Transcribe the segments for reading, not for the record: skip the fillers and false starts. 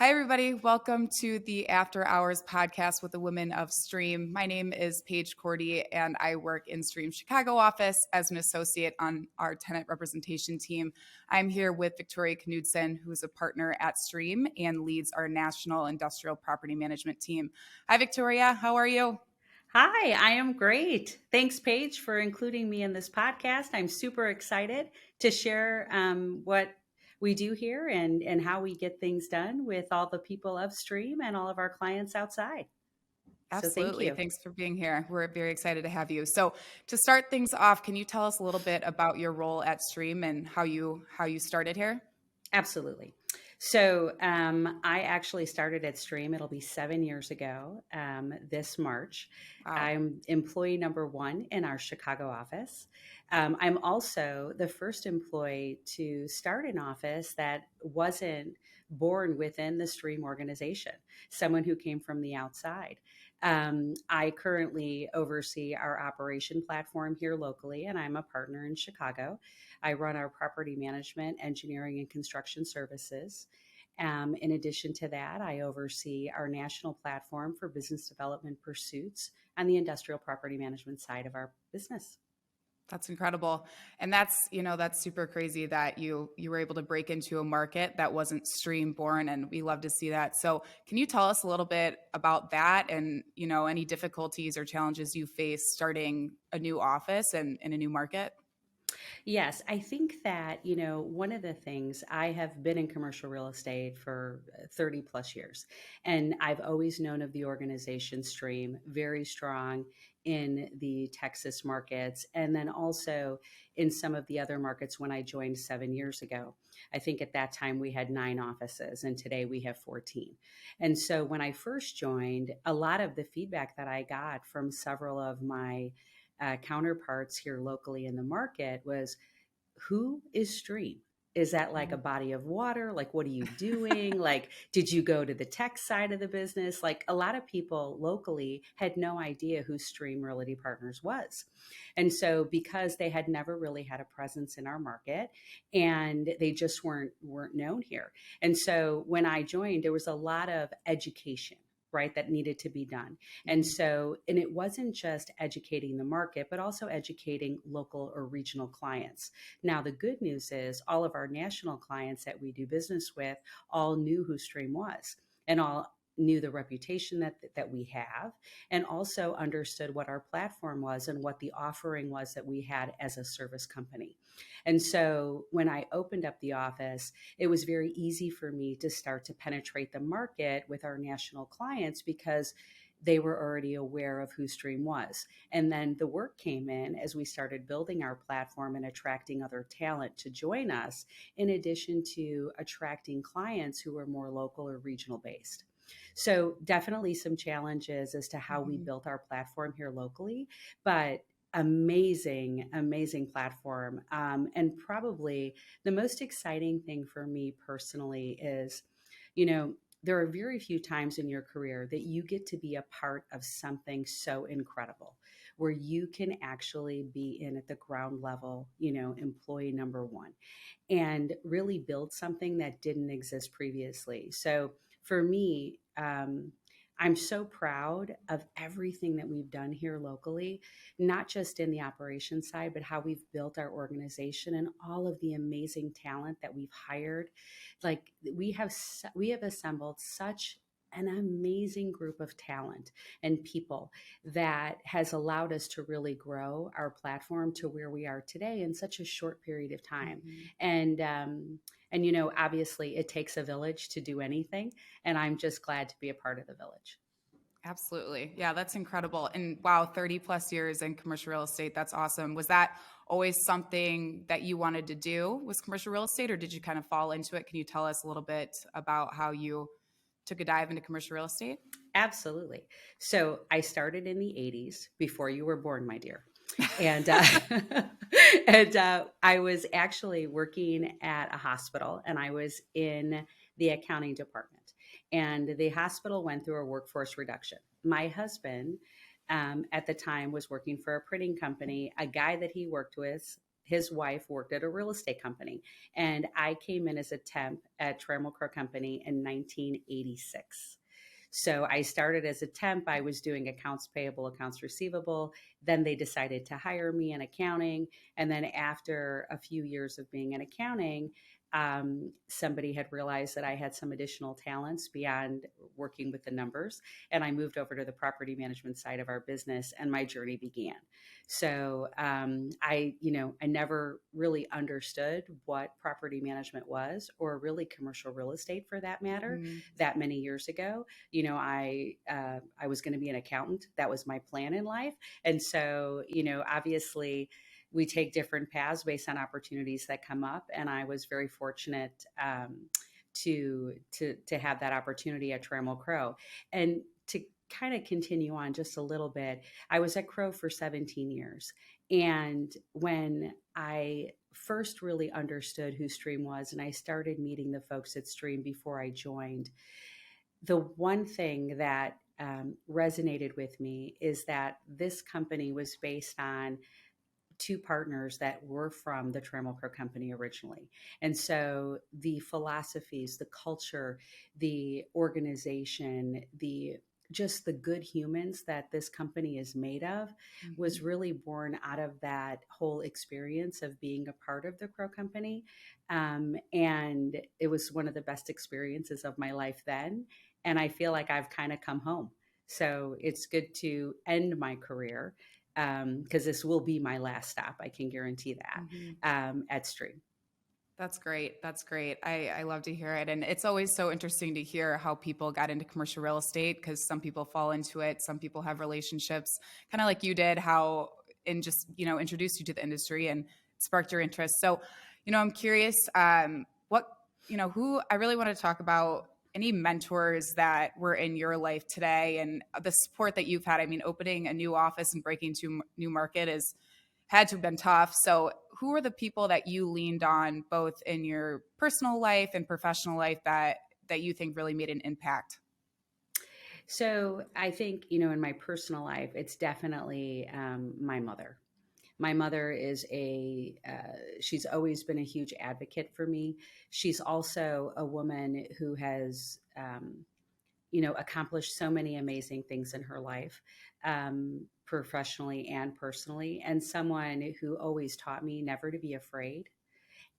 Hi, everybody. Welcome to the After Hours podcast with the Women of Stream. My name is Paige Cordy, and I work in Stream's Chicago office as an associate on our tenant representation team. I'm here with Victoria Knudsen, who is a partner at Stream and leads our national industrial property management team. Hi, Victoria. How are you? Hi, I am great. Thanks, Paige, for including me in this podcast. I'm super excited to share what we do here and how we get things done with all the people upstream and all of our clients outside. So thank Absolutely. you. Thanks for being here. We're very excited to have you. So, to start things off, can you tell us a little bit about your role at Stream and how you started here? Absolutely. So I actually started at Stream. It'll be 7 years ago this March. Wow. I'm employee number one in our Chicago office. I'm also the first employee to start an office that wasn't born within the Stream organization, someone who came from the outside. I currently oversee our operation platform here locally, and I'm a partner in Chicago. I run our property management, engineering, and construction services. In addition to that, I oversee our national platform for business development pursuits on the industrial property management side of our business. That's incredible. And that's super crazy that you were able to break into a market that wasn't stream born, and we love to see that. So, can you tell us a little bit about that and, any difficulties or challenges you face starting a new office and in a new market? Yes, I think that, one of the things I have been in commercial real estate for 30 plus years, and I've always known of the organization Stream, very strong in the Texas markets, and then also in some of the other markets when I joined 7 years ago. I think at that time we had 9 offices, and today we have 14. And so when I first joined, a lot of the feedback that I got from several of my counterparts here locally in the market was, who is Stream? Is that like a Mhm. body of water? Like, what are you doing? Like, did you go to the tech side of the business? Like, a lot of people locally had no idea who Stream Realty Partners was. And so, because they had never really had a presence in our market and they just weren't known here. And so, when I joined, there was a lot of education, right, that needed to be done. And Mhm. so, and it wasn't just educating the market, but also educating local or regional clients. Now, the good news is all of our national clients that we do business with all knew who Stream was and all knew the reputation that we have, and also understood what our platform was and what the offering was that we had as a service company. And so when I opened up the office, it was very easy for me to start to penetrate the market with our national clients because they were already aware of who Stream was. And then the work came in as we started building our platform and attracting other talent to join us, in addition to attracting clients who were more local or regional based. So, definitely some challenges as to how we Mhm. built our platform here locally, but amazing platform. And probably the most exciting thing for me personally is, you know, there are very few times in your career that you get to be a part of something so incredible where you can actually be in at the ground level, employee number one, and really build something that didn't exist previously. So for me, I'm so proud of everything that we've done here locally, not just in the operations side, but how we've built our organization and all of the amazing talent that we've hired. Like we have assembled such an amazing group of talent and people that has allowed us to really grow our platform to where we are today in such a short period of time. Mhm. And obviously it takes a village to do anything, and I'm just glad to be a part of the village. Absolutely. Yeah, that's incredible. And wow, 30 plus years in commercial real estate. That's awesome. Was that always something that you wanted to do, was commercial real estate, or did you kind of fall into it? Can you tell us a little bit about how you took a dive into commercial real estate? Absolutely. So I started in the 80s, before you were born, my dear. And I was actually working at a hospital, and I was in the accounting department. And the hospital went through a workforce reduction. My husband, at the time, was working for a printing company. A guy that he worked with his wife worked at a real estate company, and I came in as a temp at Trammell Crow Company in 1986. So I started as a temp. I was doing accounts payable, accounts receivable. Then they decided to hire me in accounting. And then after a few years of being in accounting, somebody had realized that I had some additional talents beyond working with the numbers. And I moved over to the property management side of our business, and my journey began. So I never really understood what property management was, or really commercial real estate for that matter, Mm-hmm. that many years ago. I was going to be an accountant. That was my plan in life. And so, obviously we take different paths based on opportunities that come up. And I was very fortunate to have that opportunity at Trammell Crow. And to kind of continue on just a little bit, I was at Crow for 17 years. And when I first really understood who Stream was, and I started meeting the folks at Stream before I joined, the one thing that resonated with me is that this company was based on two partners that were from the Trammell Crow Company originally. And so the philosophies, the culture, the organization, the good humans that this company is made of Mm-hmm. was really born out of that whole experience of being a part of the Crow Company. And it was one of the best experiences of my life then. And I feel like I've kind of come home. So it's good to end my career, because this will be my last stop. I can guarantee that, Mm-hmm. at Stream. That's great. That's great. I love to hear it. And it's always so interesting to hear how people got into commercial real estate, because some people fall into it. Some people have relationships, kind of like you did, how and just, introduced you to the industry and sparked your interest. So, I'm curious, who I really want to talk about any mentors that were in your life today and the support that you've had. I mean, opening a new office and breaking to new market is had to have been tough. So, who are the people that you leaned on both in your personal life and professional life that you think really made an impact? So I think, in my personal life, it's definitely my mother. My mother she's always been a huge advocate for me. She's also a woman who has, accomplished so many amazing things in her life, professionally and personally, and someone who always taught me never to be afraid.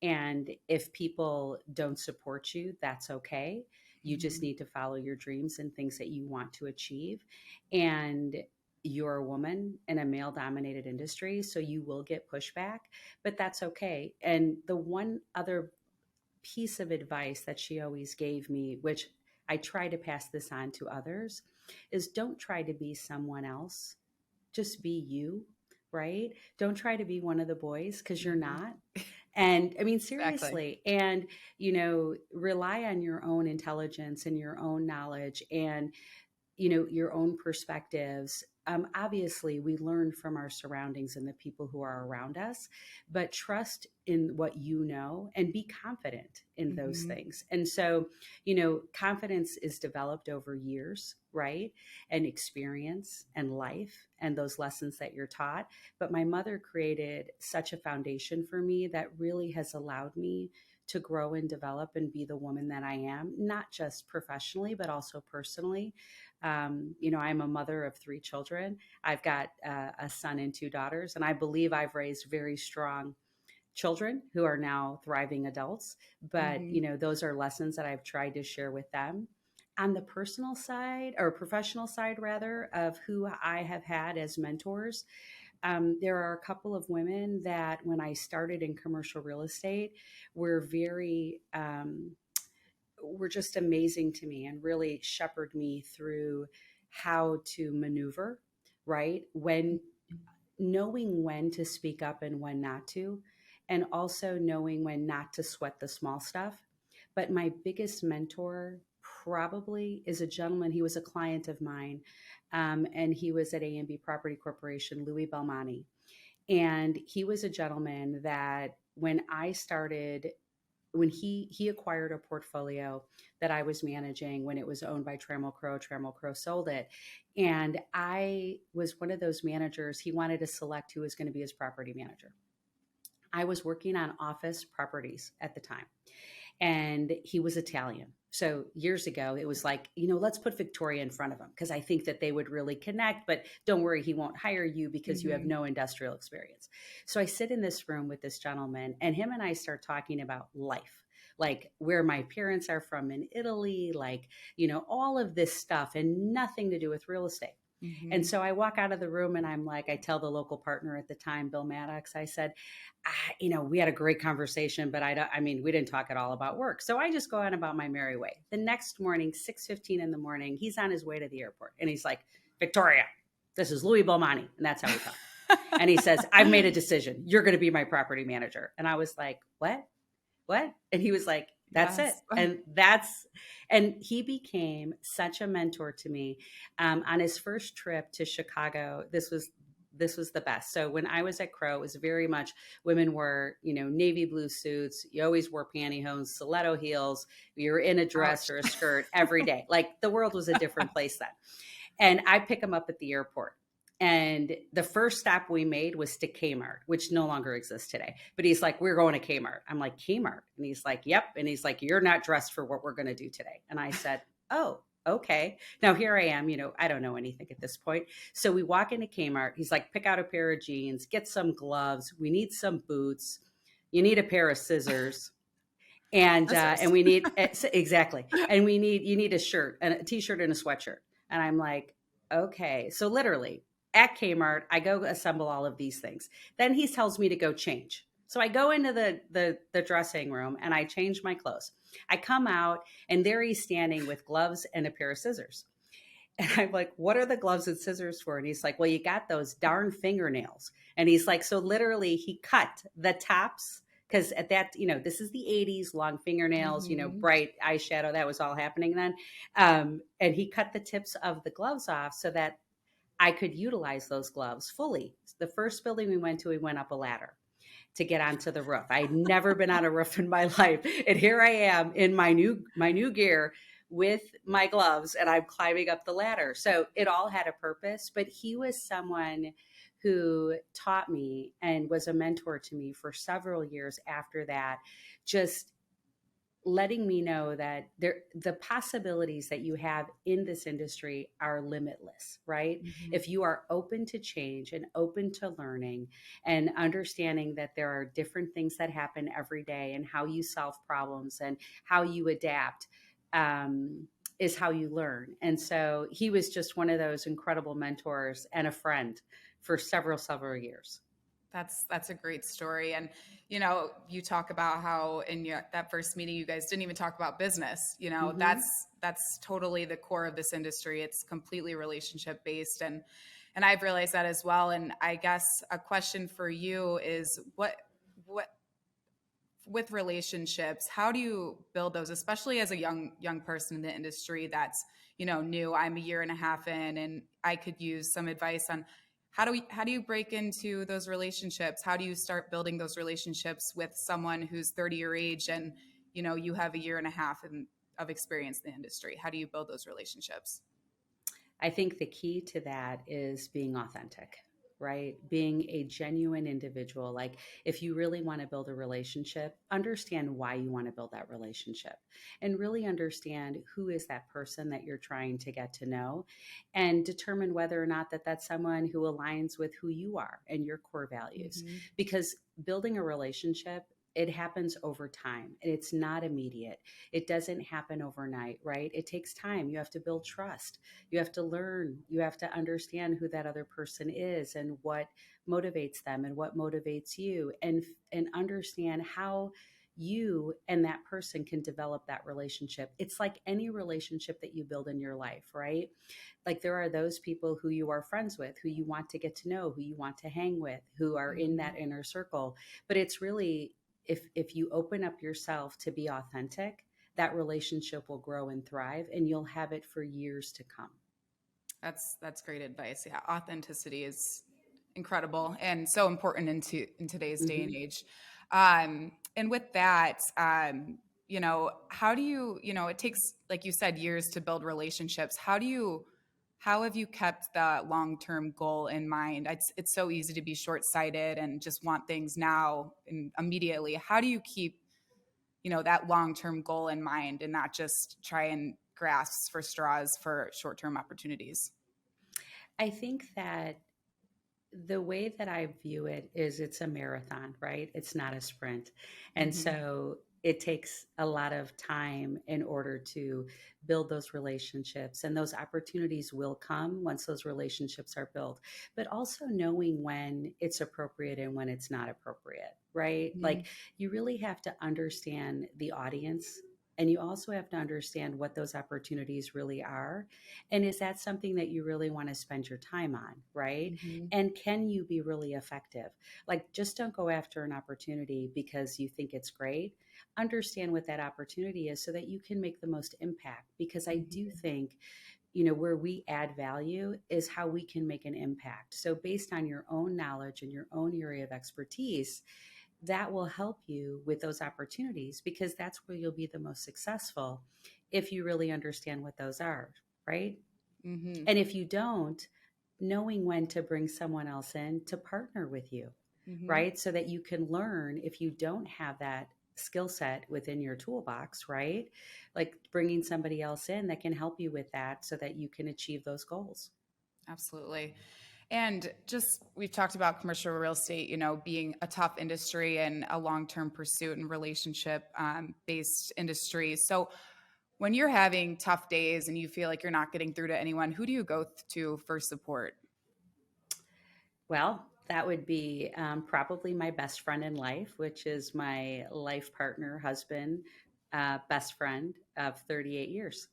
And if people don't support you, that's okay. You just Mm-hmm. need to follow your dreams and things that you want to achieve. And you're a woman in a male dominated industry, so you will get pushback, but that's okay. And the one other piece of advice that she always gave me, which I try to pass this on to others, is don't try to be someone else. Just be you, right? Don't try to be one of the boys, because you're Mm-hmm. not. And I mean, Exactly. seriously, and, rely on your own intelligence and your own knowledge, and your own perspectives. Obviously, we learn from our surroundings and the people who are around us, but trust in what you know and be confident in those Mm-hmm. things. And so, confidence is developed over years, right? And experience and life and those lessons that you're taught. But my mother created such a foundation for me that really has allowed me to grow and develop and be the woman that I am, not just professionally, but also personally. I'm a mother of three children. I've got a son and two daughters, and I believe I've raised very strong children who are now thriving adults. But, Mm-hmm. those are lessons that I've tried to share with them. On the personal side, or professional side rather, of who I have had as mentors, there are a couple of women that when I started in commercial real estate were just amazing to me and really shepherd me through how to maneuver, right? Knowing when to speak up and when not to, and also knowing when not to sweat the small stuff. But my biggest mentor probably is a gentleman. He was a client of mine, and he was at A&B Property Corporation, Louis Belmonte. And he was a gentleman that when he acquired a portfolio that I was managing when it was owned by Trammell Crow sold it. And I was one of those managers. He wanted to select who was going to be his property manager. I was working on office properties at the time, and he was Italian. So years ago, it was like, let's put Victoria in front of him because I think that they would really connect. But don't worry, he won't hire you because you have Hmm. no industrial experience. So I sit in this room with this gentleman, and him and I start talking about life. Like where my parents are from in Italy, like, all of this stuff and nothing to do with real estate. And Hmm. so I walk out of the room and I'm like, I tell the local partner at the time, Bill Maddox, I said, we had a great conversation, but I mean, we didn't talk at all about work. So I just go on about my merry way. The next morning, 6:15 in the morning, he's on his way to the airport and he's like, Victoria, this is Louis Bomani. And that's how we talk. And he says, I've made a decision. You're going to be my property manager. And I was like, what? And he was like, that's it. Yes. And he became such a mentor to me. On his first trip to Chicago, this was the best. So when I was at Crow, it was very much women wore, navy blue suits. You always wore pantyhose, stiletto heels. You were in a dress Ouch. or a skirt every day. Like the world was a different place then. And I pick him up at the airport. And the first stop we made was to Kmart, which no longer exists today. But he's like, we're going to Kmart. I'm like, Kmart? And he's like, yep. And he's like, you're not dressed for what we're going to do today. And I said, oh, okay. Now here I am, I don't know anything at this point. So we walk into Kmart. He's like, pick out a pair of jeans, get some gloves. We need some boots. You need a pair of scissors. And Scissors. we need exactly. And you need a shirt and a t-shirt and a sweatshirt. And I'm like, okay. So literally at Kmart, I go assemble all of these things. Then he tells me to go change. So I go into the dressing room and I change my clothes. I come out and there he's standing with gloves and a pair of scissors. And I'm like, what are the gloves and scissors for? And he's like, well, you got those darn fingernails. And he's like, so literally he cut the tops because at that, this is the 80s, long fingernails, Hmm. bright eyeshadow. That was all happening then. And he cut the tips of the gloves off so that I could utilize those gloves fully. The first building we went to, we went up a ladder to get onto the roof. I'd never been on a roof in my life. And here I am in my new gear with my gloves and I'm climbing up the ladder. So it all had a purpose, but he was someone who taught me and was a mentor to me for several years after that, just letting me know that the possibilities that you have in this industry are limitless, right? Hmm. If you are open to change and open to learning and understanding that there are different things that happen every day and how you solve problems and how you adapt, is how you learn. And so he was just one of those incredible mentors and a friend for several years. That's a great story. And you talk about how in that first meeting you guys didn't even talk about business. Hmm. That's totally the core of this industry. It's completely relationship based, and I've realized that as well. And I guess a question for you is what with relationships, how do you build those, especially as a young person in the industry that's new? I'm a year and a half in, and I could use some advice on how do you break into those relationships? How do you start building those relationships with someone who's 30 your age, and you have a year and a half of experience in the industry? How do you build those relationships? I think the key to that is being authentic, right? Being a genuine individual. Like, if you really want to build a relationship, understand why you want to build that relationship and really understand who is that person that you're trying to get to know and determine whether or not that's someone who aligns with who you are and your core values. Hmm. Because building a relationship, it happens over time and it's not immediate. It doesn't happen overnight, right? It takes time. You have to build trust. You have to learn. You have to understand who that other person is and what motivates them and what motivates you, and understand how you and that person can develop that relationship. It's like any relationship that you build in your life, right? Like there are those people who you are friends with, who you want to get to know, who you want to hang with, who are in Hmm. that inner circle. But it's really, if you open up yourself to be authentic, that relationship will grow and thrive and you'll have it for years to come. That's great advice. Yeah, authenticity is incredible and so important in today's day and Hmm. age. And with that, how do you, it takes, like you said, years to build relationships. how have you kept the long-term goal in mind? It's so easy to be short-sighted and just want things now and immediately. How do you keep, that long-term goal in mind and not just try and grasp for straws for short-term opportunities? I think that the way that I view it is it's a marathon, right? It's not a sprint. And Hmm. so it takes a lot of time in order to build those relationships, and those opportunities will come once those relationships are built. But also knowing when it's appropriate and when it's not appropriate, right? Hmm. Like you really have to understand the audience, and you also have to understand what those opportunities really are. And is that something that you really want to spend your time on, right? Hmm. And can you be really effective? Like, just don't go after an opportunity because you think it's great. Understand what that opportunity is so that you can make the most impact. Because I do Hmm. think, where we add value is how we can make an impact. So, based on your own knowledge and your own area of expertise, that will help you with those opportunities because that's where you'll be the most successful if you really understand what those are, right? Hmm. And if you don't, knowing when to bring someone else in to partner with you, Hmm. right? So that you can learn if you don't have that skill set within your toolbox, right? Like bringing somebody else in that can help you with that so that you can achieve those goals. Absolutely. And just we've talked about commercial real estate, being a tough industry and a long-term pursuit and relationship based industry. So when you're having tough days and you feel like you're not getting through to anyone, who do you go to for support? Well, that would be probably my best friend in life, which is my life partner, husband, best friend of 38 years.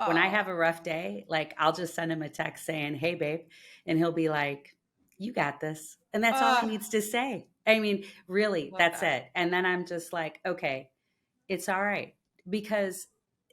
When I Oh, have a rough day, like I'll just send him a text saying, "Hey, babe," and he'll be like, "You got this." And that's all he uh, needs to say. I mean, really, love that's that. it. And then I'm just like, okay, it's all right because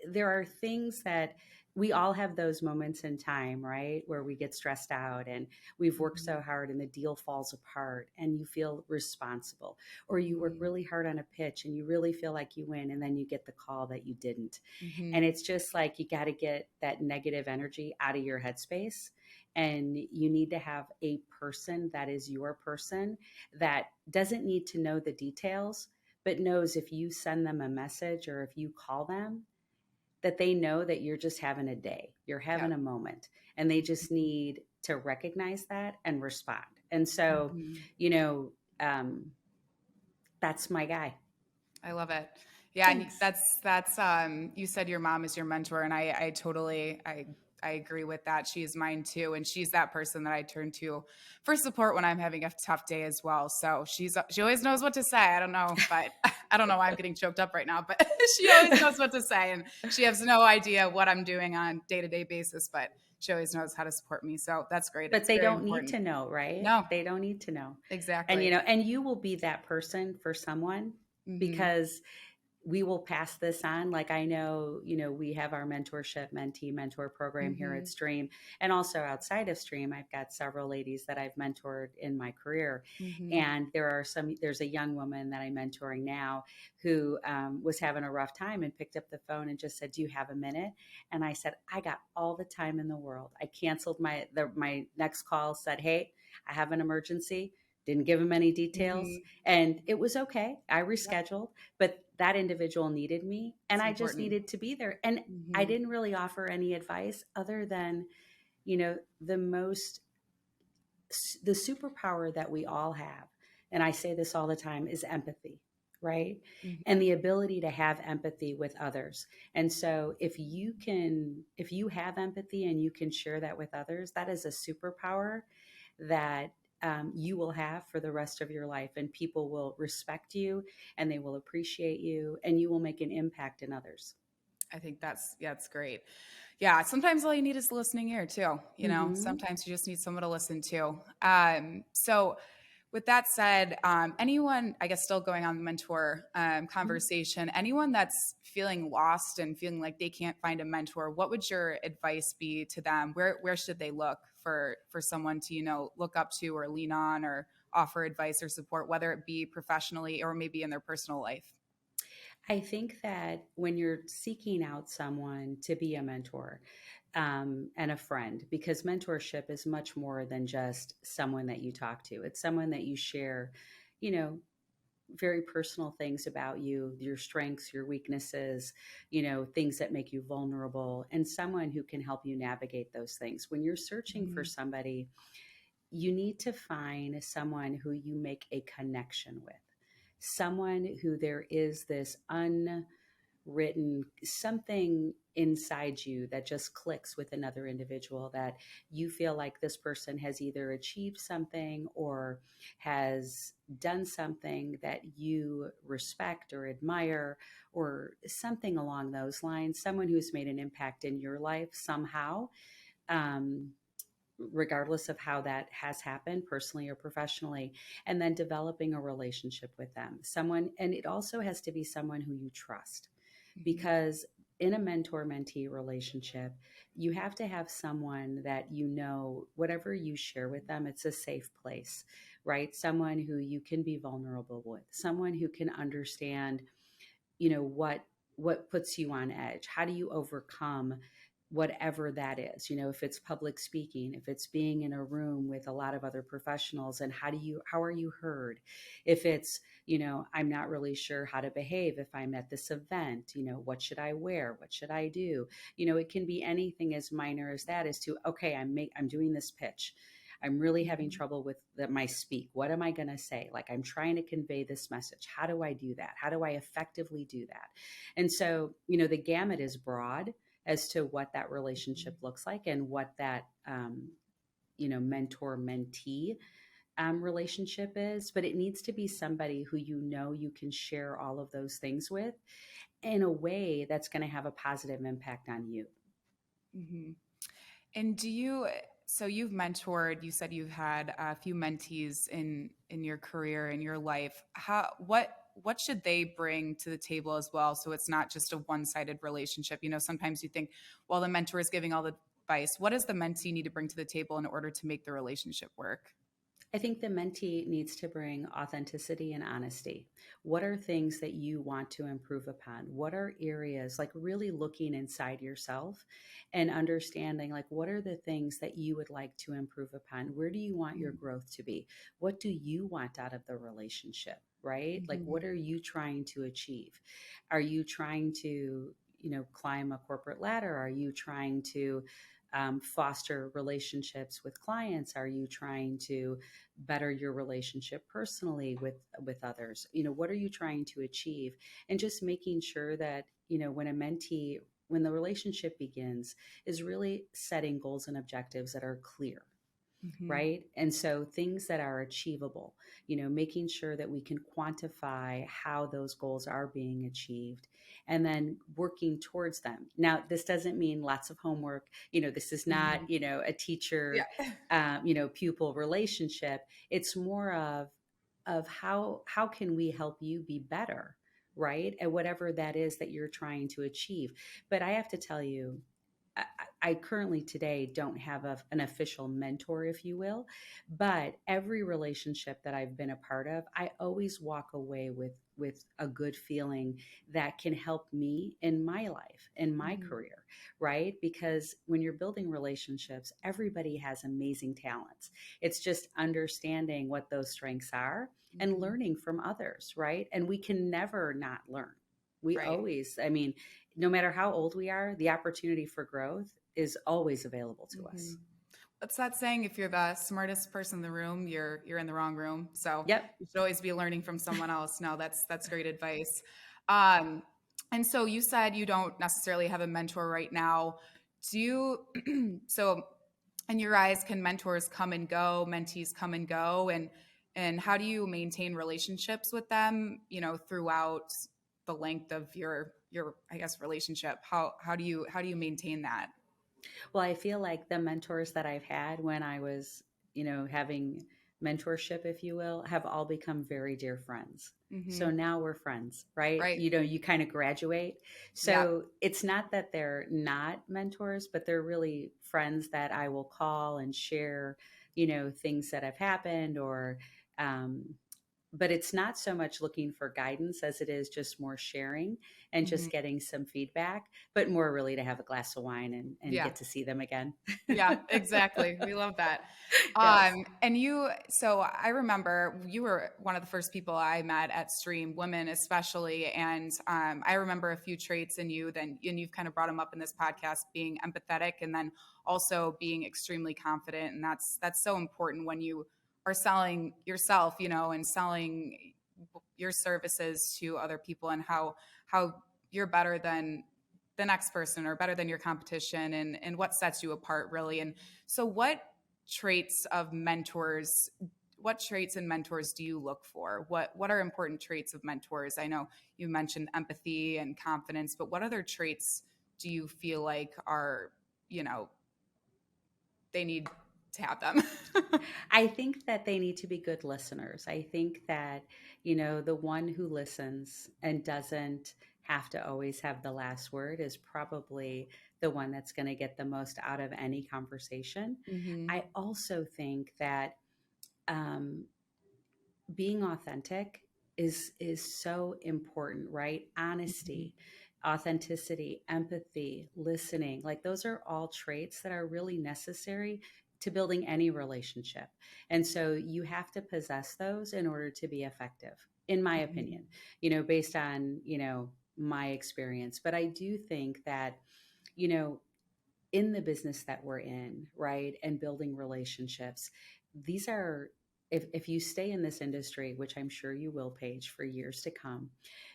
there are things that we all have those moments in time, right? Where we get stressed out and we've worked Hmm. so hard and the deal falls apart and you feel responsible, or you work Hmm. really hard on a pitch and you really feel like you win and then you get the call that you didn't. Hmm. And it's just like you got to get that negative energy out of your headspace. And you need to have a person that is your person that doesn't need to know the details but knows if you send them a message or if you call them, that they know that you're just having a day, you're having Yep. a moment, and they just need to recognize that and respond. And so, Hmm. you know, um, that's my guy. I love it. Yeah, and Thanks. that's you said your mom is your mentor, and I totally I agree with that. She's mine too, and she's that person that I turn to for support when I'm having a tough day as well. So she always knows what to say. I don't know, but I don't know why I'm getting choked up right now, but she always knows what to say, and she has no idea what I'm doing on day-to-day basis, but she always knows how to support me. So that's great. But It's they very don't need important. to know, right? No, They don't need to know. And exactly. and you will be that person for someone Hmm. because we will pass this on. Like I know, we have our mentorship mentee mentor program here at Hmm. Stream. And also outside of Stream, I've got several ladies that I've mentored in my career. Hmm. And there's a young woman that I'm mentoring now who was having a rough time and picked up the phone and just said, "Do you have a minute?" And I said, "I got all the time in the world." I canceled my next call, said, "Hey, I have an emergency." Didn't give him any details. Hmm. And it was okay. I Yep. rescheduled, but that individual needed me and It's I just important. needed to be there. And I Hmm. didn't really offer any advice other than, the most, the superpower that we all have, and I say this all the time, is empathy, right? Hmm. And the ability to have empathy with others. And so if you have empathy and you can share that with others, that is a superpower that you will have for the rest of your life. And people will respect you and they will appreciate you and you will make an impact in others. I think that's great. Yeah, sometimes all you need is a listening ear too. Hmm. Sometimes you just need someone to listen to. So with that said, anyone, I guess, still going on the mentor conversation, anyone that's feeling lost and feeling like they can't find a mentor, what would your advice be to them? Where should they look for someone to look up to or lean on or offer advice or support, whether it be professionally or maybe in their personal life? I think that when you're seeking out someone to be a mentor, and a friend, because mentorship is much more than just someone that you talk to. It's someone that you share, you know, very personal things about you, your strengths, your weaknesses, things that make you vulnerable, and someone who can help you navigate those things. When you're searching for Mhm. somebody, you need to find someone who you make a connection with, someone who there is this unwritten something inside you that just clicks with another individual, that you feel like this person has either achieved something or has done something that you respect or admire, or something along those lines, someone who's made an impact in your life somehow. um, Regardless of how that has happened personally or professionally, and then developing a relationship with them. Someone, and it also has to be someone who you trust, Mhm. because in a mentor mentee relationship, you have to have someone that, whatever you share with them, it's a safe place, right? Someone who you can be vulnerable with, someone who can understand, what puts you on edge, how do you overcome whatever that is, if it's public speaking, if it's being in a room with a lot of other professionals, and how are you heard, if it's, I'm not really sure how to behave if I'm at this event, what should I wear, what should I do. It can be anything as minor as that, as to, okay, I'm doing this pitch, I'm really having Mhm. trouble with my speak. What am I going to say? Like, I'm trying to convey this message. How do I do that? How do I effectively do that? And so, the gamut is broad as to what that relationship looks like, and what that, mentor mentee relationship is. But it needs to be somebody who, you can share all of those things with in a way that's going to have a positive impact on you. Mhm. And so you've mentored, you said you've had a few mentees in your career, in your life. What should they bring to the table as well, so it's not just a one-sided relationship? Sometimes you think, well, the mentor is giving all the advice. What does the mentee need to bring to the table in order to make the relationship work? I think the mentee needs to bring authenticity and honesty. What are things that you want to improve upon? What are areas, like really looking inside yourself and understanding, like, what are the things that you would like to improve upon? Where do you want your growth to be? What do you want out of the relationship, right? Like, Mm-hmm. what are you trying to achieve? Are you trying to, climb a corporate ladder? Are you trying to foster relationships with clients? Are you trying to better your relationship personally with others? What are you trying to achieve? And just making sure that, when the relationship begins, is really setting goals and objectives that are clear, Mm-hmm. right? And so things that are achievable, making sure that we can quantify how those goals are being achieved, and then working towards them. Now, this doesn't mean lots of homework. This is not, Mm-hmm. a Yeah. teacher, pupil relationship. It's more of how can we help you be better, right? At whatever that is that you're trying to achieve. But I have to tell you, I, I currently today don't have an official mentor, if you will, but every relationship that I've been a part of, I always walk away with a good feeling that can help me in my life, in my Mm-hmm. career, right? Because when you're building relationships, everybody has amazing talents. It's just understanding what those strengths are and Mm-hmm. learning from others, right? And we can never not learn. We Right. always, I mean, no matter how old we are, the opportunity for growth is always available to Mm-hmm. us. What's that saying? If you're the smartest person in the room, you're in the wrong room. So Yep. you should always be learning from someone else. No, that's great advice. Um, and so you said you don't necessarily have a mentor right now. Do you? So, in your eyes, can mentors come and go, mentees come and go, and how do you maintain relationships with them? Throughout the length of your I guess relationship. How do you maintain that? Well, I feel like the mentors that I've had when I was, having mentorship, if you will, have all become very dear friends. Mm-hmm. So now we're friends, right? Right. You kind of graduate. Yep. So it's not that they're not mentors, but they're really friends that I will call and share, things that have happened, or, um, but it's not so much looking for guidance as it is just more sharing and Mhm. just getting some feedback, but more really to have a glass of wine and Yeah. get to see them again. Yeah, exactly. We love that. Yes. And so I remember you were one of the first people I met at Stream, women especially. And I remember a few traits in you, and you've kind of brought them up in this podcast, being empathetic and then also being extremely confident. And that's so important when you are selling yourself, and selling your services to other people, and how you're better than the next person or better than your competition, and what sets you apart really. And so traits of mentors what traits and mentors do you look for? What are important traits of mentors? I know you mentioned empathy and confidence, but what other traits do you feel like are, you know, they need to have them? I think that they need to be good listeners. I think that, the one who listens and doesn't have to always have the last word is probably the one that's going to get the most out of any conversation. Hmm. I also think that um, being authentic is so important, right? Hmm. Honesty, authenticity, empathy, listening, like those are all traits that are really necessary to building any relationship. And so you have to possess those in order to be effective, in my opinion, based on, my experience. But I do think that, you know in the business that we're in, right, and building relationships, these are, if you stay in this industry, which I'm sure you will, Paige, for years to come,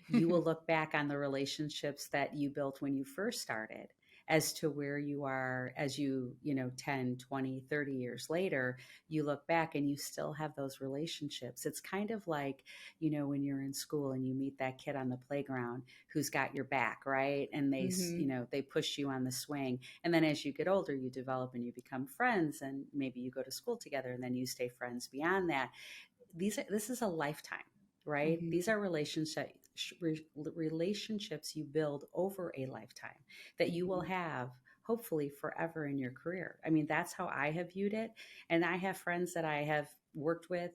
you will look back on the relationships that you built when you first started as to where you are as 10, 20, 30 years later. You look back and you still have those relationships. It's kind of like, when you're in school and you meet that kid on the playground who's got your back, right, and Hmm. they push you on the swing, and then as you get older, you develop and you become friends, and maybe you go to school together, and then you stay friends beyond that. This is a lifetime, right? Hmm. These are relationships you build over a lifetime that you will Hmm. have hopefully forever in your career. I mean, that's how I have viewed it. And I have friends that I have worked with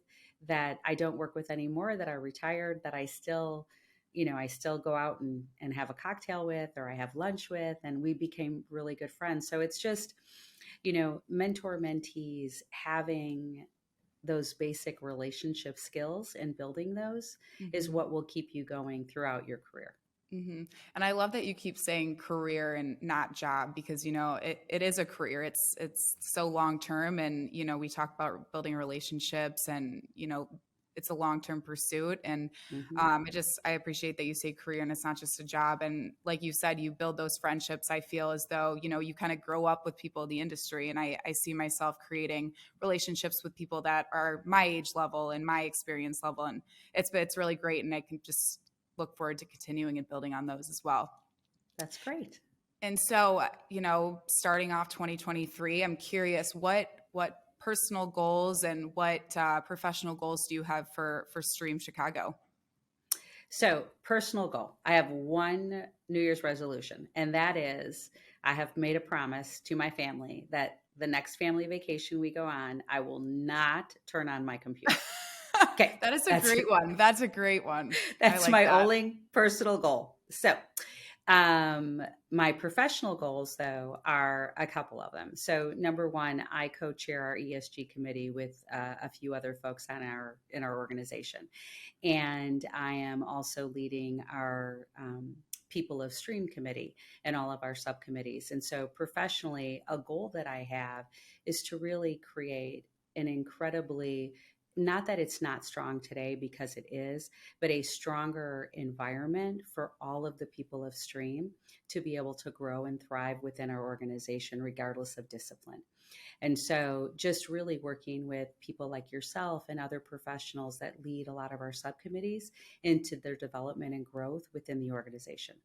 that I don't work with anymore, that are retired, that I still go out and have a cocktail with, or I have lunch with, and we became really good friends. So it's just, mentor mentees having those basic relationship skills and building those is Hmm. what will keep you going throughout your career. Hmm. And I love that you keep saying career and not job, because it is a career. It's so long term, and we talk about building relationships, and it's a long term pursuit. And Hmm. I appreciate that you say career and it's not just a job. And like you said, you build those friendships. I feel as though you kind of grow up with people in the industry, and I see myself creating relationships with people that are my age level and my experience level, and it's really great. And I can just look forward to continuing and building on those as well. That's great. And so, starting off 2023, I'm curious what personal goals and what professional goals do you have for Stream Chicago? So, personal goal, I have one New Year's resolution, and that is I have made a promise to my family that the next family vacation we go on, I will not turn on my computer. Okay, That is a that's great one. That's a great one. I that's like my that. only personal goal. So, um, my professional goals, though, are a couple of them. So, number one, I co-chair our ESG committee with a few other folks in our organization, and I am also leading our People of Stream committee and all of our subcommittees. And so, professionally, a goal that I have is to really create an incredibly, not that it's not strong today, because it is, but a stronger environment for all of the people of Stream to be able to grow and thrive within our organization, regardless of discipline. And so, just really working with people like yourself and other professionals that lead a lot of our subcommittees into their development and growth within the organization.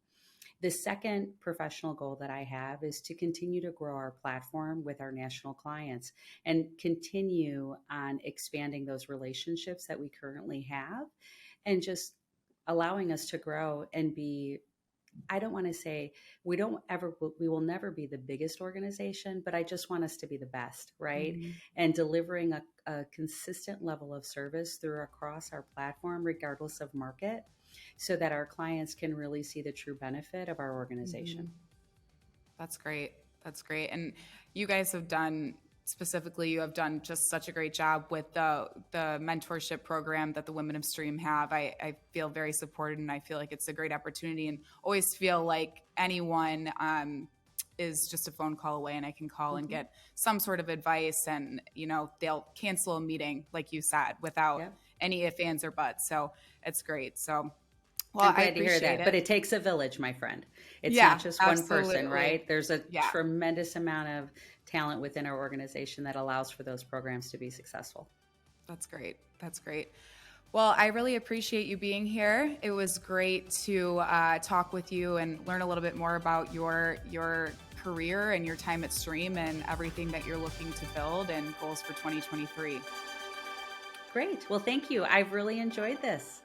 The second professional goal that I have is to continue to grow our platform with our national clients and continue on expanding those relationships that we currently have, and just allowing us to grow and be I don't want to say we will never be the biggest organization, but I just want us to be the best, right? Mhm. And delivering a consistent level of service through across our platform, regardless of market, so that our clients can really see the true benefit of our Mhm. organization. That's great. That's great. And you guys have done specifically, you have done just such a great job with the mentorship program that the Women of Stream have. I feel very supported, and I feel like it's a great opportunity, and always feel like anyone is just a phone call away, and I can call and Hmm. get some sort of advice, and they'll cancel a meeting like you said without Yep. any ifs, ands, or buts. So it's great. So well, I'm I glad to hear appreciate that. But it. it takes a village, my friend. It's not Yeah, just one person, absolutely. right? There's a Yeah. tremendous amount of talent within our organization that allows for those programs to be successful. That's great. That's great. Well, I really appreciate you being here. It was great to talk with you and learn a little bit more about your career and your time at Stream and everything that you're looking to build and goals for 2023. Great. Well, thank you. I've really enjoyed this.